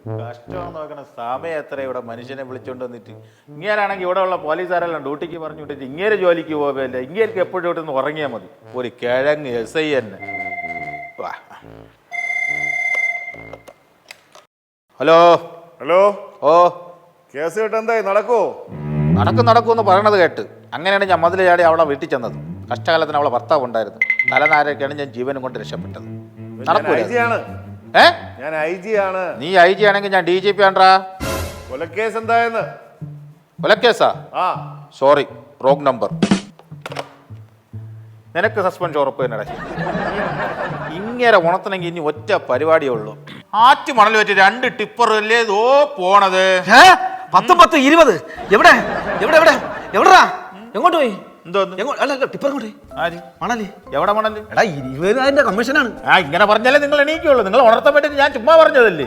കഷ്ടമാണ് നോക്കണം. സമയം എത്ര ഇവിടെ മനുഷ്യനെ വിളിച്ചോണ്ട് വന്നിട്ട്. ഇങ്ങേരാണെങ്കിൽ ഇവിടെ ഉള്ള പോലീസുകാരെല്ലാം ഡ്യൂട്ടിക്ക് പറഞ്ഞു വിട്ടിട്ട് ഇങ്ങേര് ജോലിക്ക് പോകല്ലേ. ഇങ്ങേർക്ക് എപ്പോഴും ഇവിടെ നിന്ന് ഉറങ്ങിയാൽ മതി. ഒരു കിഴങ്ങ് SI തന്നെ. Hello hello. ഓ, കേസ് കേട്ട് എന്തായി? നടക്കൂ നടക്കുമെന്ന് പറയണത് കേട്ട് അങ്ങനെയാണ് ഞാൻ മതിൽ ചാടി അവളെ വീട്ടിൽ ചെന്നത്. കഷ്ടകാലത്തിന് അവളെ ഭർത്താവ് ഉണ്ടായിരുന്നു. തലനാരൊക്കെയാണ് ഞാൻ ജീവനും കൊണ്ട് രക്ഷപ്പെട്ടത്. നടക്കൂല. ഞാൻ IG ആണ്. നീ IG ആണെങ്കിൽ ഞാൻ DGP ആണ്ടാ. കൊലക്കേസ് എന്തായെന്ന്? കൊലക്കേസാ? ആ, സോറി, റോങ് നമ്പർ. നിനക്ക് സസ്പെൻഷൻ ഉറപ്പ് തന്നെ. ഇങ്ങനെ ഉണത്തണമെങ്കിൽ ഇനി ഒറ്റ പരിപാടിയേ ഉള്ളൂ. ആറ്റ് മണൽ വെച്ച് 2 ടിപ്പറല്ലേ ഇതോ പോണത്. 10, 10, 20. എവിടെ എവിടെ എവിടെ എവിടാ? എങ്ങോട്ട് പോയി? എന്തോന്ന് ടിപ്പർ അങ്ങോട്ട് മണല്. എവിടെ മണല്? എടാ 20,000 കമ്മീഷനാണ്. ഇങ്ങനെ പറഞ്ഞാലേ നിങ്ങൾ എണീക്കുള്ളൂ. നിങ്ങൾ ഉണർത്താൻ വേണ്ടിട്ട് ഞാൻ ചുമ്മാ പറഞ്ഞതല്ലേ.